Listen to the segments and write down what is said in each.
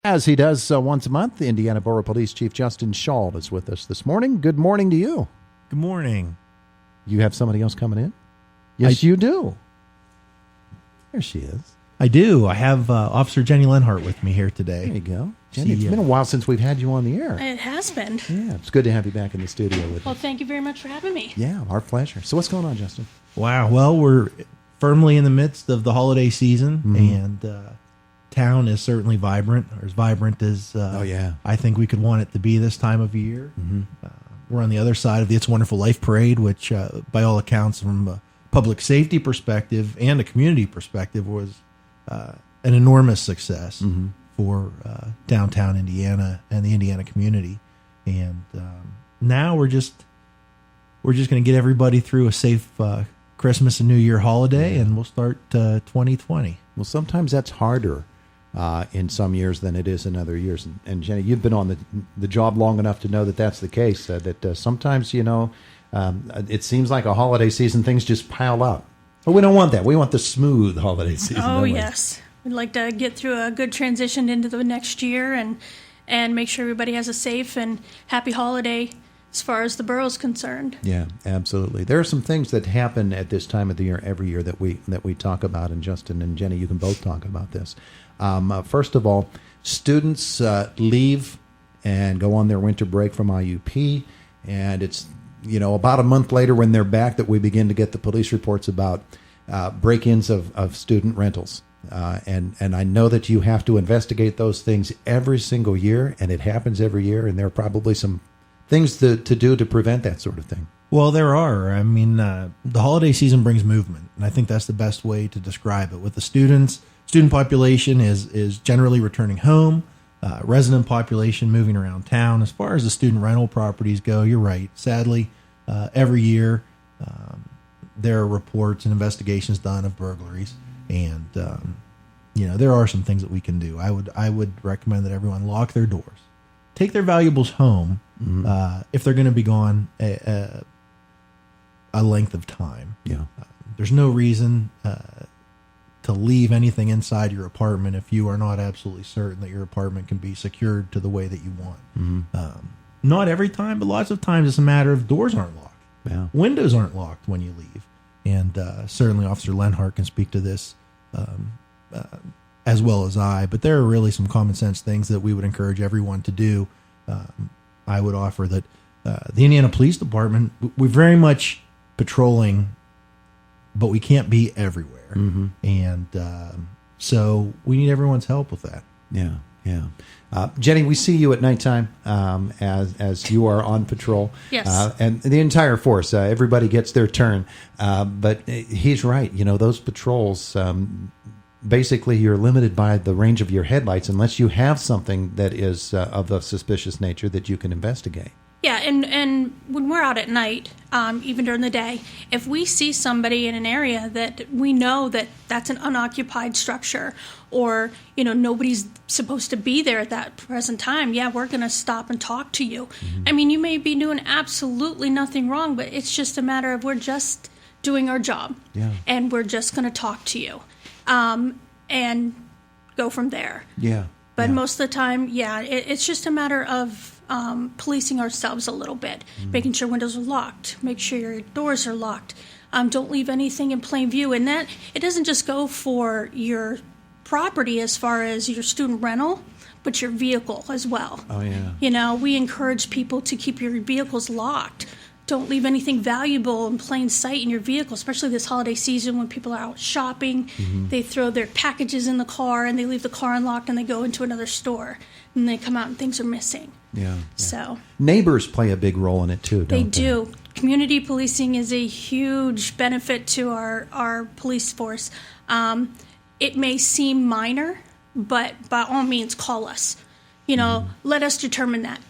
As he does once a month, the Indiana Borough Police Chief Justin Shaw is with us this morning. Good morning to you. Good morning. You have somebody else coming in? Yes, you do. There she is. I do. I have Officer Jenny Lenhart with me here today. There you go. Jenny, it's been a while since we've had you on the air. It has been. Yeah, it's good to have you back in the studio with us. Well, thank you very much for having me. Yeah, our pleasure. So what's going on, Justin? Wow. Well, we're firmly in the midst of the holiday season, and town is certainly vibrant, or as vibrant as I think we could want it to be this time of year. We're on the other side of the It's a Wonderful Life Parade, which by all accounts from a public safety perspective and a community perspective was an enormous success for downtown Indiana and the Indiana community. And now we're just going to get everybody through a safe Christmas and New Year holiday, and we'll start 2020. Well, sometimes that's harder in some years than it is in other years. And Jenny, you've been on the job long enough to know that that's the case, that sometimes, it seems like a holiday season, things just pile up. But we don't want that. We want the smooth holiday season. Oh, yes. We'd like to get through a good transition into the next year and make sure everybody has a safe and happy holiday as far as the borough's concerned. Yeah, absolutely. There are some things that happen at this time of the year every year that we talk about, and Justin and Jenny, you can both talk about this. First of all, students leave and go on their winter break from IUP, and it's about a month later when they're back that we begin to get the police reports about break-ins of student rentals. And I know that you have to investigate those things every single year, and it happens every year, and there are probably some things to do to prevent that sort of thing. Well, there are. I mean, the holiday season brings movement, and I think that's the best way to describe it. With the student population is generally returning home, resident population moving around town. As far as the student rental properties go, you're right. Sadly, every year there are reports and investigations done of burglaries, and there are some things that we can do. I would recommend that everyone lock their doors, take their valuables home if they're going to be gone a length of time. Yeah, there's no reason to leave anything inside your apartment if you are not absolutely certain that your apartment can be secured to the way that you want. Not every time, but lots of times it's a matter of doors aren't locked. Yeah. Windows aren't locked when you leave. And certainly Officer Lenhart can speak to this as well as I, but there are really some common sense things that we would encourage everyone to do. I would offer that the Indiana Police Department, we're very much patrolling, but we can't be everywhere. And so we need everyone's help with that. Yeah, yeah. Jenny, we see you at nighttime as you are on patrol. Yes. And the entire force, everybody gets their turn. But he's right. Those patrols, basically you're limited by the range of your headlights unless you have something that is of a suspicious nature that you can investigate. Yeah, and when we're out at night, even during the day, if we see somebody in an area that we know that that's an unoccupied structure, or nobody's supposed to be there at that present time, we're going to stop and talk to you. I mean, you may be doing absolutely nothing wrong, but it's just a matter of we're just doing our job, and we're just going to talk to you, and go from there. Yeah. But most of the time, it's just a matter of policing ourselves a little bit, making sure windows are locked, make sure your doors are locked. Don't leave anything in plain view. And that it doesn't just go for your property as far as your student rental, but your vehicle as well. Oh, yeah. We encourage people to keep your vehicles locked. Don't leave anything valuable in plain sight in your vehicle, especially this holiday season when people are out shopping. They throw their packages in the car and they leave the car unlocked and they go into another store and they come out and things are missing. Yeah. So neighbors play a big role in it too, don't they? They do. Community policing is a huge benefit to our police force. It may seem minor, but by all means call us. Let us determine that.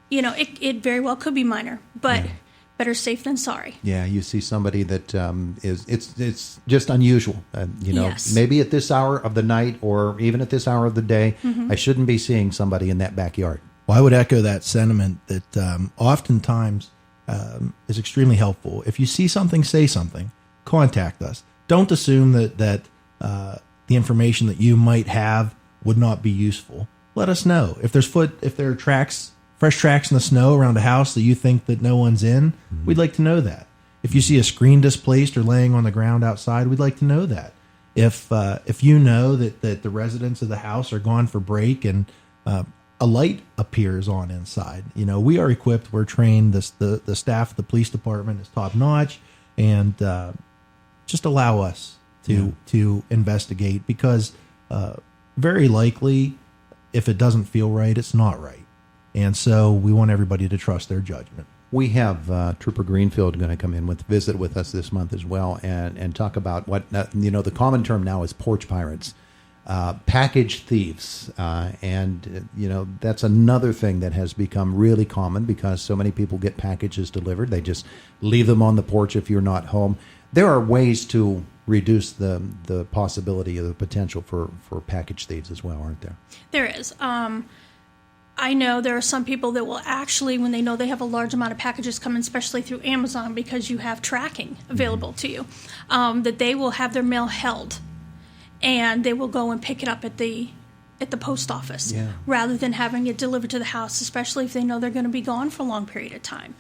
It very well could be minor, but better safe than sorry. Yeah, you see somebody that it's just unusual. Yes. Maybe at this hour of the night or even at this hour of the day, I shouldn't be seeing somebody in that backyard. Well, I would echo that sentiment that oftentimes is extremely helpful. If you see something, say something. Contact us. Don't assume that the information that you might have would not be useful. let us know. If there are fresh tracks in the snow around a house that you think that no one's in, we'd like to know that. If you see a screen displaced or laying on the ground outside, we'd like to know that. If you know that the residents of the house are gone for break and a light appears on inside, we are equipped. We're trained. The staff at the police department is top notch, and just allow us to investigate, because very likely, if it doesn't feel right, it's not right, and so we want everybody to trust their judgment. We have Trooper Greenfield going to come in visit with us this month as well, and talk about what the common term now is porch pirates, package thieves, and that's another thing that has become really common because so many people get packages delivered. They just leave them on the porch if you're not home. There are ways to reduce the possibility of the potential for package thieves as well, aren't there? There is. I know there are some people that will actually, when they know they have a large amount of packages coming, especially through Amazon, because you have tracking available to you, that they will have their mail held, and they will go and pick it up at the post office rather than having it delivered to the house, especially if they know they're going to be gone for a long period of time.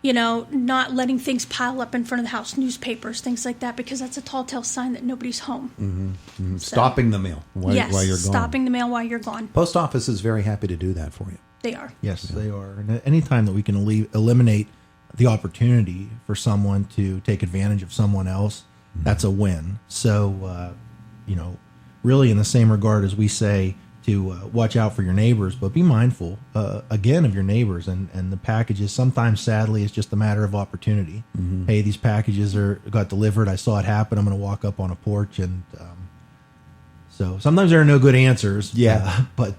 Not letting things pile up in front of the house, newspapers, things like that, because that's a tall tale sign that nobody's home. Mm-hmm. Mm-hmm. So, stopping the mail while you're gone. Stopping the mail while you're gone. Post office is very happy to do that for you. They are. Yes, they are. And any time that we can eliminate the opportunity for someone to take advantage of someone else, that's a win. So, really in the same regard as we say to watch out for your neighbors, but be mindful, again, of your neighbors and the packages. Sometimes, sadly, it's just a matter of opportunity. Mm-hmm. Hey, these packages got delivered. I saw it happen. I'm going to walk up on a porch. And so sometimes there are no good answers. But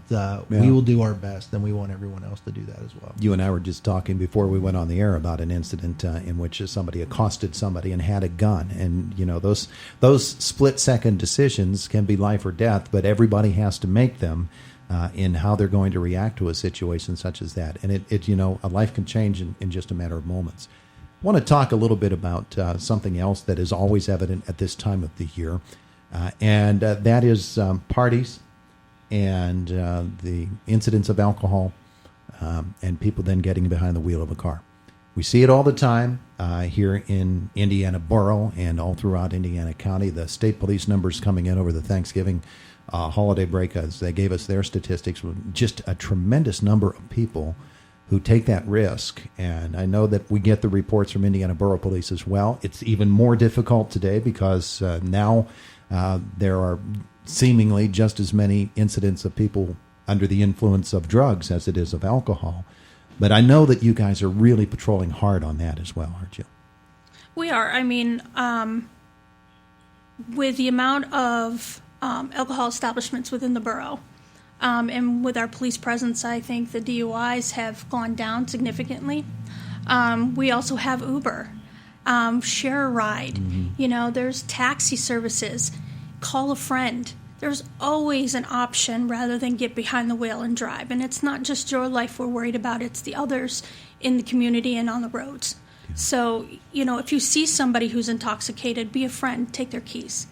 we will do our best, and we want everyone else to do that as well. You and I were just talking before we went on the air about an incident in which somebody accosted somebody and had a gun. And, those split-second decisions can be life or death, but everybody has to make them in how they're going to react to a situation such as that. And a life can change in just a matter of moments. I want to talk a little bit about something else that is always evident at this time of the year. And that is parties and the incidents of alcohol and people then getting behind the wheel of a car. We see it all the time here in Indiana Borough and all throughout Indiana County. The state police numbers coming in over the Thanksgiving holiday break, as they gave us their statistics, just a tremendous number of people who take that risk. And I know that we get the reports from Indiana Borough Police as well. It's even more difficult today because now there are seemingly just as many incidents of people under the influence of drugs as it is of alcohol. But I know that you guys are really patrolling hard on that as well, aren't you? We are. I mean, with the amount of alcohol establishments within the borough, and with our police presence, I think the DUIs have gone down significantly. We also have Uber. Share a ride. Mm-hmm. There's taxi services. Call a friend. There's always an option rather than get behind the wheel and drive. And it's not just your life we're worried about. It's the others in the community and on the roads. Yeah. So, if you see somebody who's intoxicated, be a friend. Take their keys.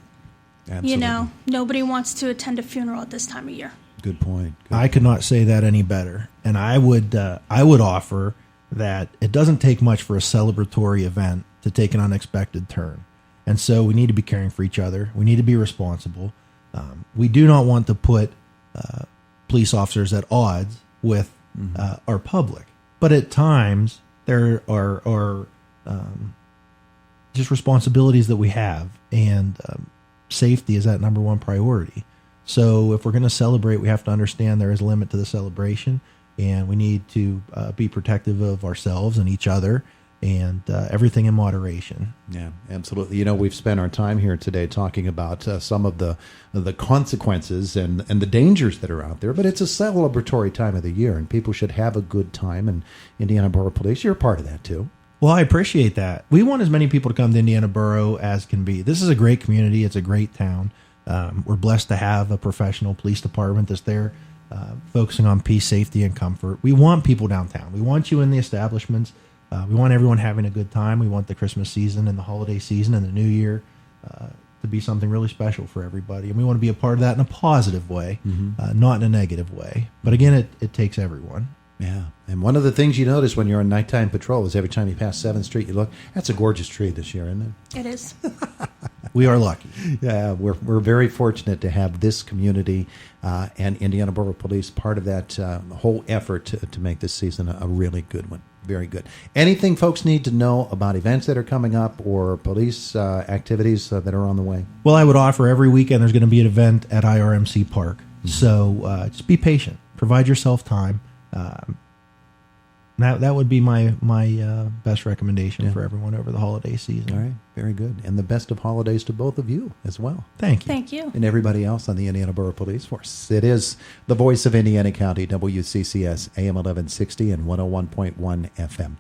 Absolutely. Nobody wants to attend a funeral at this time of year. Good point. I could not say that any better. And I would offer that it doesn't take much for a celebratory event to take an unexpected turn. And so we need to be caring for each other. We need to be responsible. We do not want to put police officers at odds with our public. But at times, there are just responsibilities that we have, and safety is that number one priority. So if we're going to celebrate, we have to understand there is a limit to the celebration, and we need to be protective of ourselves and each other, and everything in moderation. Yeah, absolutely. We've spent our time here today talking about some of the consequences and the dangers that are out there, but it's a celebratory time of the year, and people should have a good time, and Indiana Borough Police, you're a part of that too. Well, I appreciate that. We want as many people to come to Indiana Borough as can be. This is a great community. It's a great town. We're blessed to have a professional police department that's there focusing on peace, safety, and comfort. We want people downtown. We want you in the establishments. We want everyone having a good time. We want the Christmas season and the holiday season and the New Year to to be something really special for everybody. And we want to be a part of that in a positive way, not in a negative way. But again, it takes everyone. Yeah. And one of the things you notice when you're on nighttime patrol is every time you pass 7th Street, you look, that's a gorgeous tree this year, isn't it? It is. We are lucky. Yeah, we're very fortunate to have this community and Indiana Borough Police part of that whole effort to make this season a really good one. Very good. Anything folks need to know about events that are coming up or police activities that are on the way? Well, I would offer every weekend there's going to be an event at IRMC Park. So just be patient. Provide yourself time. That would be my best recommendation for everyone over the holiday season. All right, very good. And the best of holidays to both of you as well. Thank you. Thank you. And everybody else on the Indiana Borough Police Force. It is the voice of Indiana County, WCCS, AM 1160 and 101.1 FM.